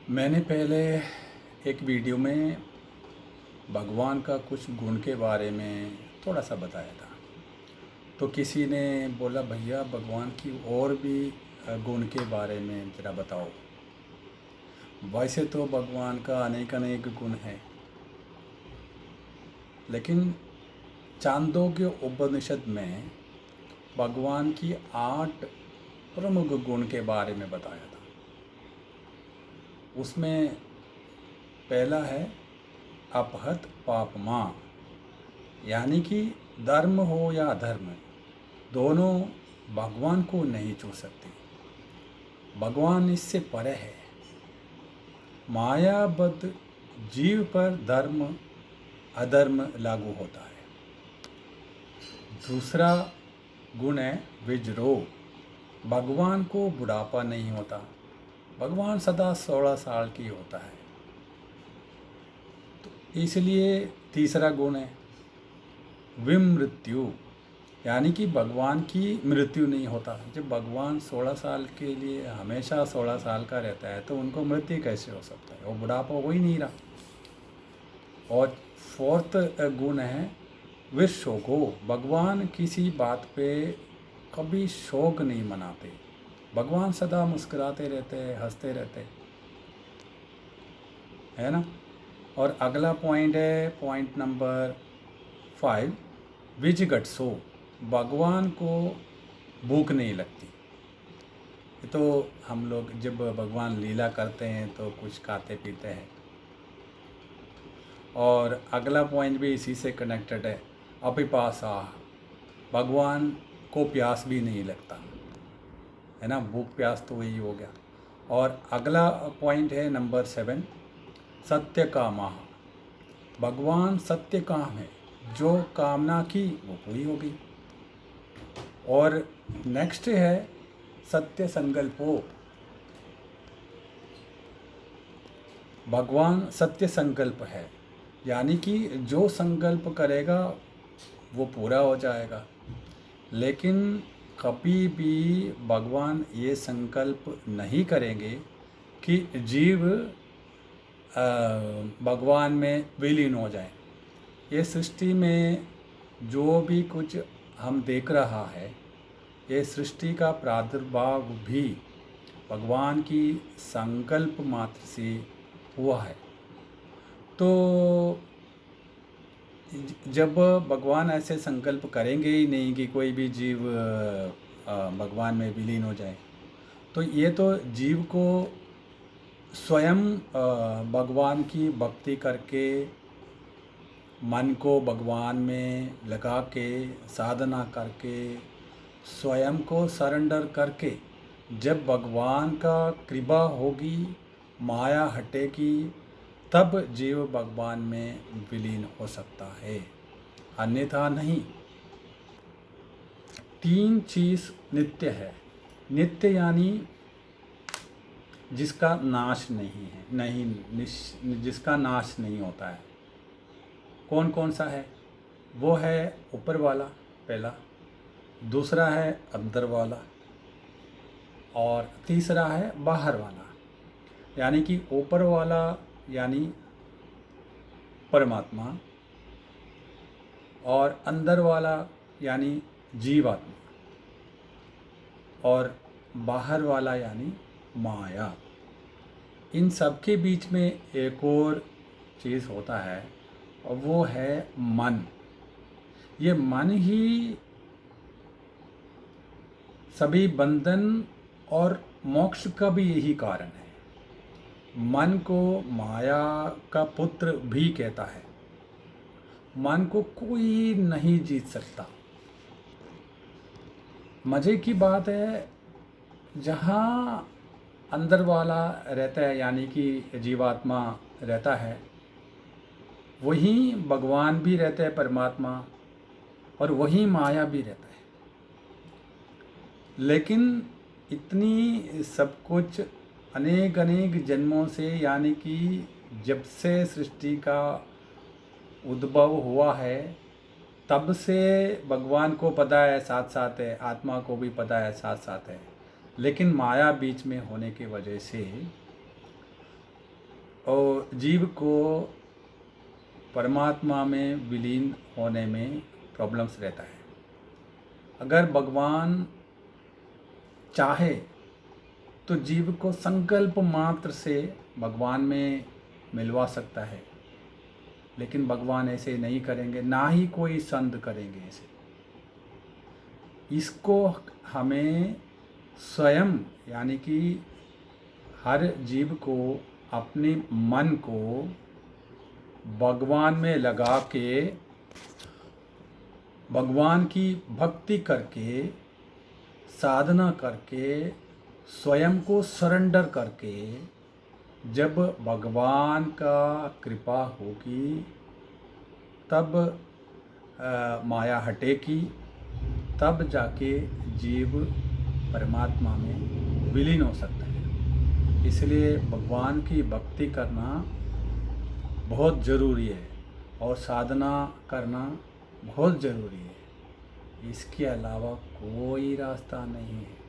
मैंने पहले एक वीडियो में भगवान का कुछ गुण के बारे में थोड़ा सा बताया था। तो किसी ने बोला भैया भगवान की और भी गुण के बारे में ज़रा बताओ। वैसे तो भगवान का अनेक अनेक गुण हैं, लेकिन चांदोग्य उपनिषद में भगवान की 8 प्रमुख गुण के बारे में बताया था। उसमें पहला है अपहत पापमा, यानी कि धर्म हो या अधर्म दोनों भगवान को नहीं छू सकते। भगवान इससे परे है। मायाबद्ध जीव पर धर्म अधर्म लागू होता है। दूसरा गुण है विजरोह। भगवान को बुढ़ापा नहीं होता। भगवान सदा 16 साल की होता है। तो इसलिए तीसरा गुण है विमृत्यु, यानी कि भगवान की मृत्यु नहीं होता। जब भगवान 16 साल के लिए हमेशा 16 साल का रहता है तो उनको मृत्यु कैसे हो सकता है? वो बुढ़ापा हो ही नहीं रहा। और फोर्थ गुण है विशोको। भगवान किसी बात पे कभी शोक नहीं मनाते। भगवान सदा मुस्कुराते रहते हैं, हंसते रहते है ना। और अगला पॉइंट है पॉइंट नंबर 5 विजगट्सो। भगवान को भूख नहीं लगती। ये तो हम लोग जब भगवान लीला करते हैं तो कुछ खाते पीते हैं। और अगला पॉइंट भी इसी से कनेक्टेड है अपिपासा। भगवान को प्यास भी नहीं लगता, है ना। भूख प्यास तो वही हो गया। और अगला पॉइंट है नंबर 7 सत्य कामा। भगवान सत्य काम है। जो कामना की वो पूरी हो गई। और नेक्स्ट है सत्य संकल्पो। भगवान सत्य संकल्प है, यानी कि जो संकल्प करेगा वो पूरा हो जाएगा। लेकिन कभी भी भगवान ये संकल्प नहीं करेंगे कि जीव भगवान में विलीन हो जाए। ये सृष्टि में जो भी कुछ हम देख रहा है, ये सृष्टि का प्रादुर्भाव भी भगवान की संकल्प मात्र से हुआ है। तो जब भगवान ऐसे संकल्प करेंगे ही नहीं कि कोई भी जीव भगवान में विलीन हो जाए, तो ये तो जीव को स्वयं भगवान की भक्ति करके मन को भगवान में लगा के साधना करके स्वयं को सरेंडर करके जब भगवान का कृपा होगी, माया हटेगी, तब जीव भगवान में विलीन हो सकता है, अन्यथा नहीं। 3 चीज़ नित्य है। नित्य यानी जिसका नाश नहीं है, जिसका नाश नहीं होता है। कौन कौन सा है? वो है ऊपर वाला पहला, दूसरा है अंदर वाला, और तीसरा है बाहर वाला। यानी कि ऊपर वाला यानी परमात्मा, और अंदर वाला यानी जीवात्मा, और बाहर वाला यानी माया। इन सब के बीच में एक और चीज़ होता है, और वो है मन। ये मन ही सभी बंधन और मोक्ष का भी यही कारण है। मन को माया का पुत्र भी कहता है। मन को कोई नहीं जीत सकता। मज़े की बात है, जहाँ अंदर वाला रहता है यानी कि जीवात्मा रहता है, वहीं भगवान भी रहता है परमात्मा, और वहीं माया भी रहता है। लेकिन इतनी सब कुछ अनेक अनेक जन्मों से, यानी कि जब से सृष्टि का उद्भव हुआ है तब से भगवान को पता है, साथ साथ है, आत्मा को भी पता है, साथ साथ है। लेकिन माया बीच में होने की वजह से और जीव को परमात्मा में विलीन होने में प्रॉब्लम्स रहता है। अगर भगवान चाहे तो जीव को संकल्प मात्र से भगवान में मिलवा सकता है, लेकिन भगवान ऐसे नहीं करेंगे, ना ही कोई संत करेंगे ऐसे। इसको हमें स्वयं यानी कि हर जीव को अपने मन को भगवान में लगा के भगवान की भक्ति करके साधना करके स्वयं को सरेंडर करके जब भगवान का कृपा होगी तब माया हटेगी, तब जाके जीव परमात्मा में विलीन हो सकता है। इसलिए भगवान की भक्ति करना बहुत ज़रूरी है और साधना करना बहुत ज़रूरी है। इसके अलावा कोई रास्ता नहीं है।